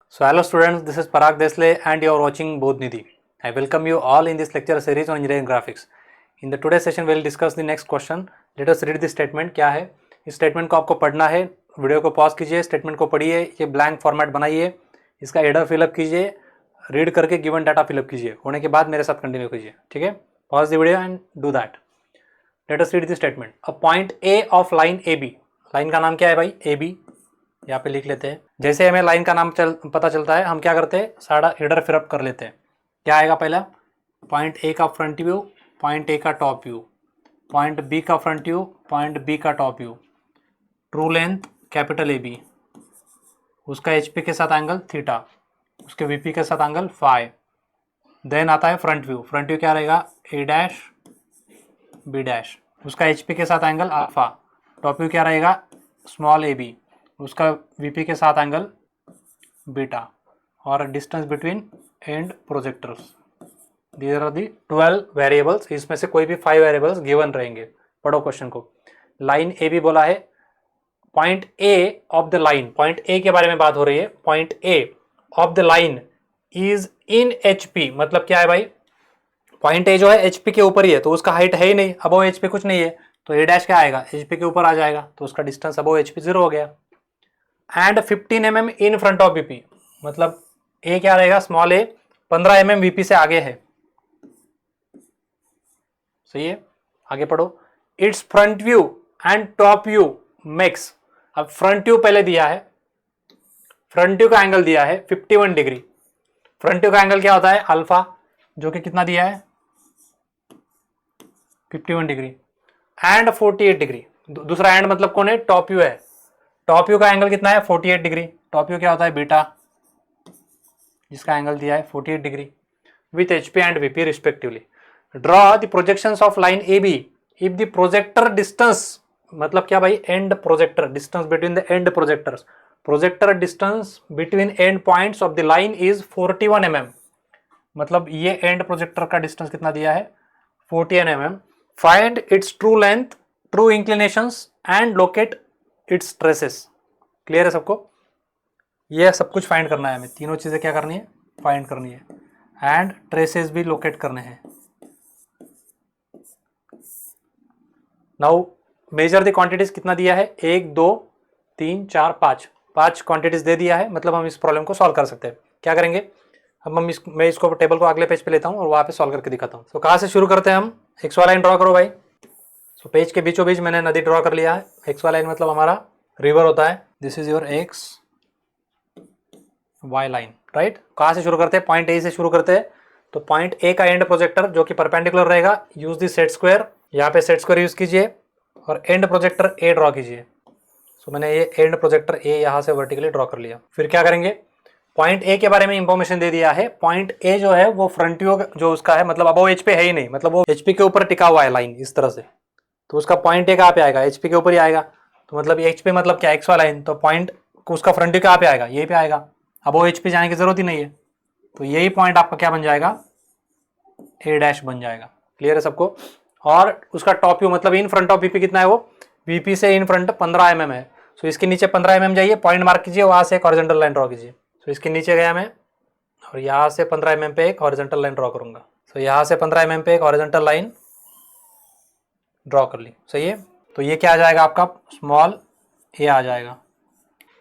So hello students, this is Parag Desle and you are watching Bodhnidhi. I welcome you all in this lecture series on engineering graphics. In the today's session we will discuss the next question. Let us read this statement. क्या है इस statement को आपको पढ़ना है. Video को pause कीजिए, statement को पढ़िए, ये ब्लैंक फॉर्मेट बनाइए, इसका हेडर फिलअप कीजिए, रीड करके गिवन डाटा फिलअप कीजिए, होने के बाद मेरे साथ कंटिन्यू कीजिए. ठीक है, pause the video and do that. Let us read the statement. A point A of line A B. Line का नाम क्या है भाई? A B. यहाँ पे लिख लेते हैं. जैसे हमें लाइन का नाम पता चलता है हम क्या करते हैं, सारा हेडर फिलअप कर लेते हैं. क्या आएगा? पहला पॉइंट ए का फ्रंट व्यू, पॉइंट ए का टॉप व्यू, पॉइंट बी का फ्रंट व्यू, पॉइंट बी का top view, true length capital A B, उसका एच पी के साथ एंगल थीटा, उसके वी पी के साथ एंगल फाई. देन आता है फ्रंट व्यू. फ्रंट व्यू क्या रहेगा? ए डैश बी डैश, उसका एच पी के साथ एंगल अल्फा. टॉप व्यू क्या रहेगा? स्मॉल ए बी, उसका वीपी के साथ एंगल बीटा, और distance between end projectors. These are the 12 variables. इसमें से कोई भी 5 वेरिएबल्स गिवन रहेंगे. पढ़ो क्वेश्चन को. लाइन ए बी बोला है. Point A of the line, point A के बारे में बात हो रही है. Point A of the line is in H P. मतलब क्या है भाई? पॉइंट ए जो है एच पी के ऊपर ही है, तो उसका हाइट है ही नहीं, अबो एच पी कुछ नहीं है, तो ए डैश क्या आएगा? एच पी के ऊपर आ जाएगा, तो उसका डिस्टेंस अबो एच पी 0 हो गया. And 15 mm in front of VP. मतलब ए क्या रहेगा? स्मॉल ए 15 mm वीपी से आगे है. सही है, आगे पढ़ो. It's front view and top view makes. अब फ्रंट व्यू पहले दिया है, फ्रंट व्यू का एंगल दिया है 51 डिग्री. फ्रंट व्यू का एंगल क्या होता है? अल्फा, जो कि कितना दिया है? 51 डिग्री. And 48 degree. दूसरा एंड मतलब कौन है? टॉप व्यू है. टॉप व्यू का एंगल कितना है? 48 डिग्री. टॉप व्यू क्या होता है? बीटा, जिसका एंगल दिया है 48 degree with HP and VP respectively. Draw the projections of line A B if the projector distance. मतलब क्या भाई? End projector distance between the end projectors. Projector distance between end points of the line is 41 mm. मतलब ये and projector का distance कितना दिया है? 41 mm. Find its true length, true inclinations and locate it's traces. Clear है सबको? ये सब कुछ फाइंड करना है हमें. तीनों चीजें क्या करनी है? फाइंड करनी है. एंड ट्रेसेस भी लोकेट करने हैं. Now measure the quantities. कितना दिया है? 1 2 3 4 5 क्वांटिटीज दे दिया है. मतलब हम इस प्रॉब्लम को सॉल्व कर सकते हैं. क्या करेंगे? अब मैं इसको टेबल को अगले पेज पे लेता हूँ और वहां पे सॉल्व करके दिखाता हूँ. तो कहाँ से शुरू करते हैं हम? एक्स वाई लाइन ड्रॉ करो भाई. तो पेज के बीचों बीच मैंने नदी ड्रॉ कर लिया है. एक्स वाई लाइन मतलब हमारा रिवर होता है. This is your X Y line, right. कहाँ से शुरू करते हैं? पॉइंट ए से शुरू करते हैं. तो पॉइंट ए का एंड प्रोजेक्टर जो कि परपेंडिकुलर रहेगा, यूज दी सेट स्क्वायर. यहाँ पे सेट स्क्वायर यूज कीजिए और एंड प्रोजेक्टर ए ड्रॉ कीजिए. सो मैंने ये एंड प्रोजेक्टर ए यहाँ से वर्टिकली ड्रॉ कर लिया. फिर क्या करेंगे? पॉइंट ए के बारे में इंफॉर्मेशन दे दिया है. पॉइंट ए जो है वो फ्रंट व्यू जो उसका है, मतलब अब वो एच पे है ही नहीं, मतलब वो एच पी के ऊपर टिका हुआ है लाइन इस तरह से. तो उसका पॉइंट ए कहाँ पे आएगा? एच पी के ऊपर ही आएगा. तो मतलब एच पी मतलब क्या? X Y line. तो पॉइंट उसका फ्रंट व्यू कहाँ पे आएगा? यही पे आएगा. अब वो एच पी जाने की जरूरत ही नहीं है. तो यही पॉइंट आपका क्या बन जाएगा? ए डैश बन जाएगा. क्लियर है सबको? और उसका टॉप व्यू मतलब इन फ्रंट ऑफ वीपी कितना है? वो वीपी से इन फ्रंट 15 mm है. सो इसके नीचे 15 mm जाइए, पॉइंट मार्क कीजिए, वहां से एक हॉरिजॉन्टल लाइन ड्रॉ कीजिए. सो इसके नीचे गया मैं और यहाँ से 15 mm पे एक हॉरिजॉन्टल लाइन ड्रॉ करूंगा. सो यहाँ से 15 mm पे एक हॉरिजॉन्टल लाइन ड्रॉ कर ली. सही है. तो ये क्या आ जाएगा आपका? स्मॉल ए आ जाएगा.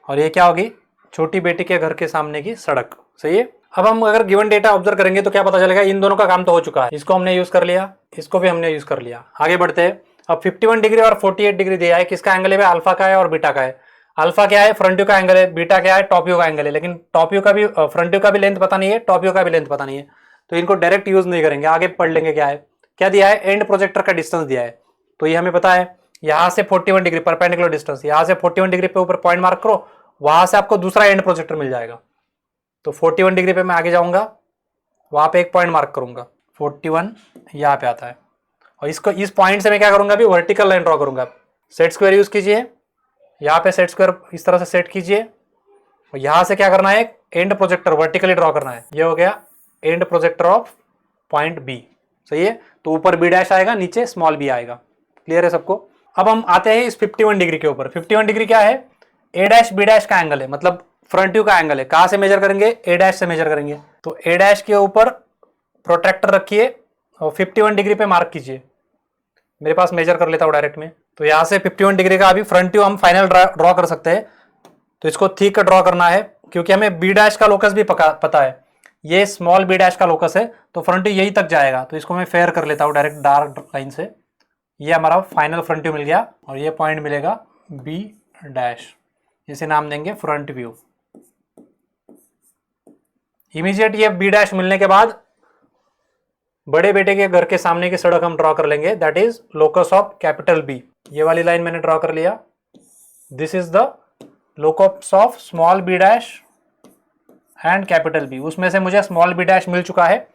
और ये क्या होगी? छोटी बेटी के घर के सामने की सड़क. सही है. अब हम अगर गिवन डेटा ऑब्जर्व करेंगे तो क्या पता चलेगा? इन दोनों का काम तो हो चुका है. इसको हमने यूज कर लिया, इसको भी हमने यूज कर लिया. आगे बढ़ते हैं. अब 51 डिग्री और 48 डिग्री दिया है. किसका एंगल है? अल्फा का है और बीटा का है. अल्फा क्या है? फ्रंट व्यू का एंगल है. बीटा क्या है? टॉप व्यू का एंगल है. लेकिन टॉप व्यू का भी, फ्रंट व्यू का भी लेंथ पता नहीं है, टॉप व्यू का भी लेंथ पता नहीं है. तो इनको डायरेक्ट यूज नहीं करेंगे, आगे पढ़ लेंगे. क्या है? क्या दिया है? एंड प्रोजेक्टर का डिस्टेंस दिया है. तो ये हमें पता है. यहाँ से 41 डिग्री परपेंडिकुलर डिस्टेंस, यहाँ से 41 डिग्री पे ऊपर पॉइंट मार्क करो, वहां से आपको दूसरा एंड प्रोजेक्टर मिल जाएगा. तो 41 डिग्री पे मैं आगे जाऊंगा, वहां पे एक पॉइंट मार्क करूंगा. 41 यहाँ पे आता है. और इसको इस पॉइंट से मैं क्या करूंगा? अभी वर्टिकल लाइन ड्रॉ करूंगा. सेट स्क्वायर यूज कीजिए. यहाँ पे सेट स्क्वायर इस तरह से सेट कीजिए. और यहां से क्या करना है? एंड प्रोजेक्टर वर्टिकली ड्रॉ करना है. ये हो गया end projector of point B. सही है. तो ऊपर बी डैश आएगा, नीचे स्मॉल बी आएगा. क्लियर है सबको? अब हम आते हैं इस 51 डिग्री के ऊपर। 51 डिग्री क्या है? ए डैश बी डैश का एंगल है, मतलब फ्रंट व्यू का एंगल है। कहां से मेजर करेंगे? ए डैश से मेजर करेंगे। तो ए डैश के ऊपर प्रोट्रैक्टर रखिए और 51 डिग्री पे मार्क कीजिए। मेरे पास मेजर कर लेता हूं डायरेक्ट में। तो यहां से 51 डिग्री का अभी फ्रंट व्यू हम फाइनल ड्रॉ कर सकते हैं। तो इसको ठीक ड्रॉ करना है क्योंकि हमें बी डैश का लोकस भी पता है। ये स्मॉल बी डैश का लोकस है, तो फ्रंट व्यू यही तक जाएगा। तो इसको मैं फेयर कर लेता हूं डायरेक्ट डार्क लाइन से। ये हमारा फाइनल फ्रंट व्यू मिल गया और ये पॉइंट मिलेगा बी डैश। इसे नाम देंगे फ्रंट व्यू। इमीडिएट ये बी डैश मिलने के बाद बड़े बेटे के घर के सामने की सड़क हम ड्रॉ कर लेंगे, that is locus of capital B. ये वाली लाइन मैंने ड्रॉ कर लिया। This is the locus of small B dash and capital B. उसमें से मुझे स्मॉल बी डैश मिल चुका है,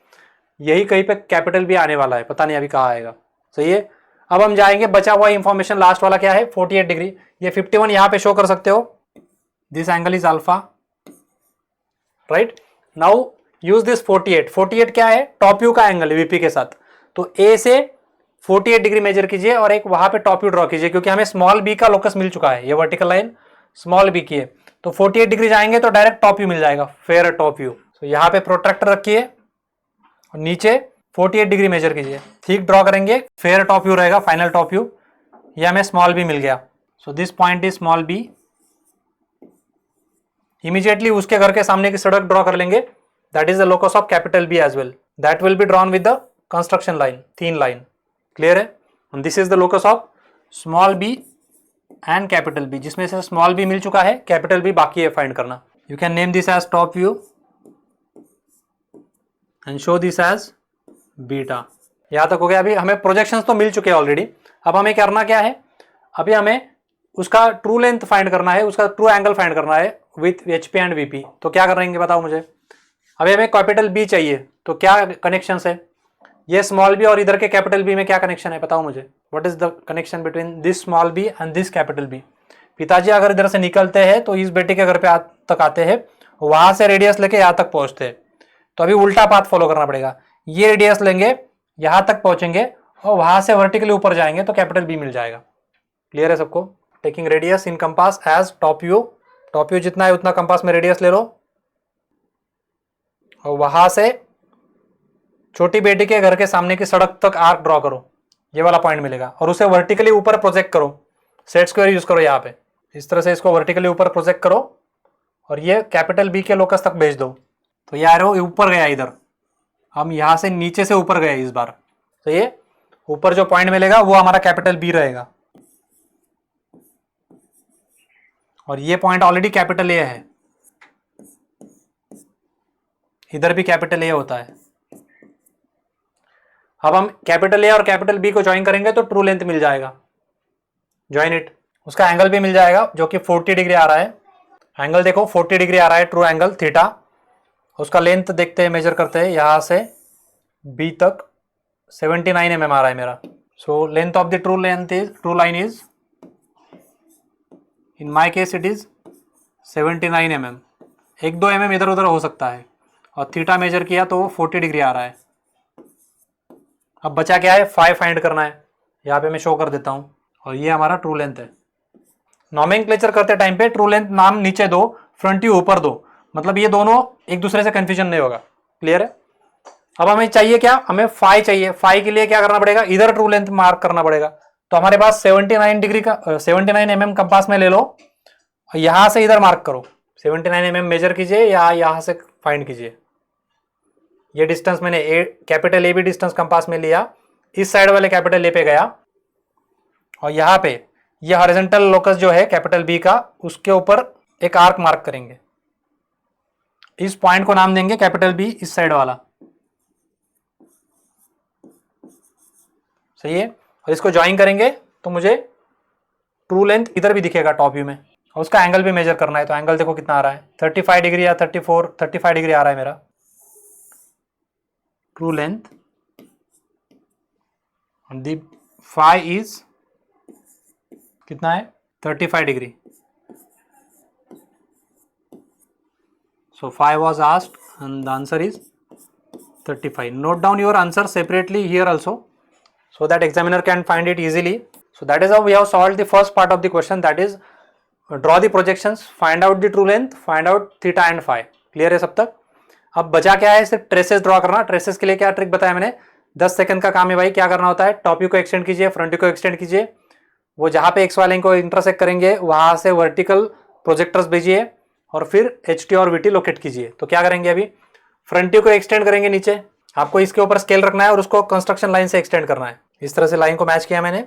यही कहीं पे कैपिटल बी आने वाला है, पता नहीं अभी कहाँ आएगा। सही है। अब हम जाएंगे, बचा हुआ इंफॉर्मेशन लास्ट वाला क्या है? 48 डिग्री। ये 51 यहां पे शो कर सकते हो। This angle is alpha, right. Now use this 48। 48 क्या है? टॉप व्यू का एंगल है वीपी के साथ। तो ए से 48 डिग्री मेजर कीजिए और एक वहां पे टॉप व्यू ड्रॉ कीजिए, क्योंकि हमें स्मॉल बी का लोकस मिल चुका है। ये वर्टिकल लाइन स्मॉल बी की है, तो 48 डिग्री जाएंगे तो डायरेक्ट टॉप व्यू मिल जाएगा, फेयर टॉप व्यू। तो यहाँ पे प्रोट्रैक्टर रखिए और नीचे 48 डिग्री मेजर कीजिए, ठीक ड्रॉ करेंगे, फेयर टॉप व्यू रहेगा, फाइनल टॉप व्यू। ये हमें स्मॉल बी मिल गया। So this point is small B. Immediately उसके घर के सामने की सड़क ड्रॉ कर लेंगे, that is the locus of capital B as well. That will be drawn with the construction line, thin line. Clear है? And this is the locus of small B and capital B, जिसमें से small B मिल चुका है, capital B बाकी है find करना। You can name this as top view and show this as beta. यहां तक हो गया। अभी हमें प्रोजेक्शंस तो मिल चुके हैं ऑलरेडी। अब हमें करना क्या है? अभी हमें उसका ट्रू लेंथ फाइंड करना है, उसका ट्रू एंगल फाइंड करना है विथ एचपी एंड वीपी। तो क्या करेंगे बताओ मुझे। अभी हमें कैपिटल बी चाहिए, तो क्या कनेक्शन है? ये स्मॉल बी और इधर के कैपिटल बी में क्या कनेक्शन है बताओ मुझे। What is the connection between this small B and this capital B? पिताजी अगर इधर से निकलते हैं तो इस बेटे के घर पे तक आते हैं, वहां से रेडियस लेके यहाँ तक पहुंचते हैं। तो अभी उल्टा पाथ फॉलो करना पड़ेगा। ये रेडियस लेंगे, यहां तक पहुंचेंगे और वहां से वर्टिकली ऊपर जाएंगे तो कैपिटल बी मिल जाएगा। क्लियर है सबको? Taking radius in compass as top view. Top view जितना है उतना कंपास में रेडियस ले लो और वहां से छोटी बेटी के घर के सामने की सड़क तक आर्क ड्रॉ करो, ये वाला पॉइंट मिलेगा, और उसे वर्टिकली ऊपर प्रोजेक्ट करो। सेट स्क्वायर यूज करो यहाँ पे, इस तरह से इसको वर्टिकली ऊपर प्रोजेक्ट करो और ये कैपिटल बी के लोकस तक भेज दो। तो ये एरो ऊपर गया, इधर हम यहां से नीचे से ऊपर गए इस बार। तो ये ऊपर जो पॉइंट मिलेगा वो हमारा कैपिटल बी रहेगा, और ये पॉइंट ऑलरेडी कैपिटल ए है, इधर भी कैपिटल ए होता है। अब हम कैपिटल ए और कैपिटल बी को ज्वाइन करेंगे तो ट्रू लेंथ मिल जाएगा। Join it. उसका एंगल भी मिल जाएगा जो कि 40 डिग्री आ रहा है। एंगल देखो 40 डिग्री आ रहा है, ट्रू एंगल थीटा। उसका लेंथ देखते हैं, मेजर करते हैं। यहां से बी तक 79 mm आ रहा है मेरा। So length of the true line is, in my case it is 79 mm। 1-2 mm इधर उधर हो सकता है, और थीटा मेजर किया तो 40 डिग्री आ रहा है। अब बचा क्या है? 5 फाइंड करना है। यहाँ पे मैं शो कर देता हूँ, और ये हमारा ट्रू लेंथ है। नॉमेनक्लेचर करते टाइम पे ट्रू लेंथ नाम नीचे दो, फ्रंट व्यू ऊपर दो, मतलब ये दोनों एक दूसरे से कंफ्यूजन नहीं होगा। क्लियर है? अब हमें चाहिए क्या? हमें फाई चाहिए। फाई के लिए क्या करना पड़ेगा? इधर ट्रू लेंथ मार्क करना पड़ेगा। तो हमारे पास 79 डिग्री का 79 mm कंपास में ले लो और यहां से इधर मार्क करो। 79 mm मेजर कीजिए या यहां से फाइंड कीजिए। ये डिस्टेंस मैंने कैपिटल ए भी डिस्टेंस कंपास में लिया, इस साइड वाले कैपिटल ए पे गया, और यहाँ पे ये हॉरिजॉन्टल लोकस जो है कैपिटल बी का, उसके ऊपर एक आर्क मार्क करेंगे। इस पॉइंट को नाम देंगे कैपिटल बी, इस साइड वाला। सही है? और इसको ज्वाइन करेंगे तो मुझे ट्रू लेंथ इधर भी दिखेगा टॉप व्यू में, और उसका एंगल भी मेजर करना है। तो एंगल देखो कितना आ रहा है, 35 डिग्री या 35 डिग्री आ रहा है मेरा true length. The phi is कितना है? 35 डिग्री। So 5 was asked and the answer is 35. Note down your answer separately here also so that examiner can find it easily. So that is how we have solved the first part of the question, that is draw the projections, find out the true length, find out theta and phi. Clear है सब तक? अब बचा क्या है, सिर्फ traces draw करना। Traces के लिए क्या ट्रिक बताया मैंने, 10 सेकंड का काम है भाई। क्या करना होता है, टॉप व्यू को एक्सटेंड कीजिए, फ्रंट व्यू को एक्सटेंड कीजिए, वो जहां पे एक्स वाई लाइन को इंटरसेक्ट करेंगे वहां से वर्टिकल प्रोजेक्टर्स भेजिए और फिर एच टी और वीटी लोकेट कीजिए। तो क्या करेंगे, अभी फ्रंट व्यू को एक्सटेंड करेंगे नीचे, आपको इसके ऊपर स्केल रखना है और उसको कंस्ट्रक्शन लाइन से एक्सटेंड करना है। इस तरह से लाइन को मैच किया मैंने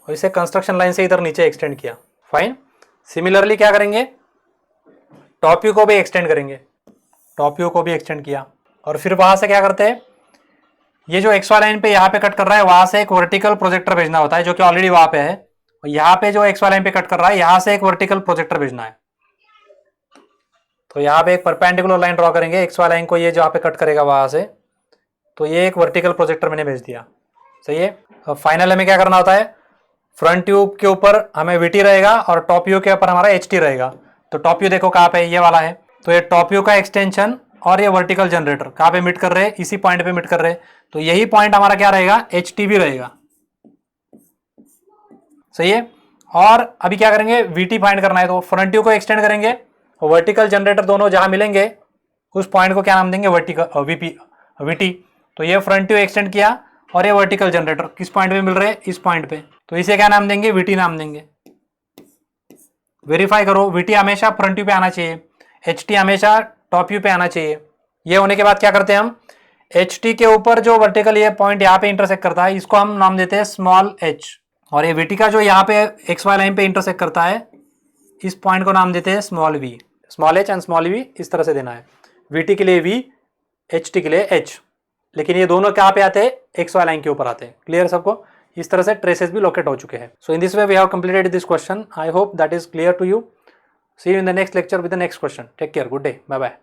और इसे कंस्ट्रक्शन लाइन से इधर नीचे एक्सटेंड किया। फाइन। सिमिलरली क्या करेंगे, टॉप व्यू को भी एक्सटेंड करेंगे, टॉप व्यू को भी एक्सटेंड किया और फिर वहां से क्या करते हैं, ये जो एक्स वाई लाइन पे यहाँ पे कट कर रहा है वहां से एक वर्टिकल प्रोजेक्टर भेजना होता है जो कि ऑलरेडी वहां पे है, और यहाँ पे जो एक्स वाई लाइन पे कट कर रहा है यहां से एक वर्टिकल प्रोजेक्टर भेजना है। तो यहाँ पे एक परपेंडिकुलर लाइन ड्रॉ करेंगे एक्स वाई लाइन को, ये जहाँ पे कट करेगा वहां से, तो ये एक वर्टिकल प्रोजेक्टर मैंने भेज दिया। सही है। अब फाइनल हमें क्या करना होता है, फ्रंट व्यू के ऊपर हमें वीटी रहेगा और टॉप व्यू के ऊपर हमारा एचटी रहेगा। तो टॉप व्यू देखो कहाँ पे, ये वाला है, तो ये टॉप व्यू का एक्सटेंशन और ये वर्टिकल जनरेटर कहाँ पे मीट कर रहे हैं, इसी पॉइंट पे मीट कर रहे हैं। तो यही पॉइंट हमारा क्या रहेगा, एच टी भी रहेगा। सही है। और अभी क्या करेंगे, वीटी फाइंड करना है, तो फ्रंट व्यू को एक्सटेंड करेंगे और वर्टिकल जनरेटर दोनों जहां मिलेंगे उस पॉइंट को क्या नाम देंगे, वर्टिकल वीटी। तो ये फ्रंट व्यू एक्सटेंड किया और ये वर्टिकल जनरेटर किस पॉइंट पे मिल रहे हैं, इस पॉइंट पे, तो इसे क्या नाम देंगे, वीटी नाम देंगे। वेरीफाई करो, वीटी हमेशा फ्रंट व्यू पे आना चाहिए, एचटी हमेशा टॉप व्यू पे आना चाहिए। ये होने के बाद क्या करते हैं हम, एच टी के ऊपर जो वर्टिकल ये पॉइंट यहाँ पे इंटरसेक्ट करता है इसको हम नाम देते हैं स्मॉल एच, और ये वीटी का जो यहाँ पे एक्स वाई लाइन पे इंटरसेक्ट करता है इस पॉइंट को नाम देते हैं small V. Small H and small V इस तरह से देना है, वीटी के लिए वी, एच टी के लिए एच, लेकिन ये दोनों कहाँ पे आते हैं, एक्स वाई लाइन के ऊपर आते हैं। क्लियर सबको? इस तरह से ट्रेसेस भी लोकेट हो चुके हैं। So in this way we have completed this question. I hope that is clear to you. See you in the next lecture with the next question. Take care, good day, bye bye.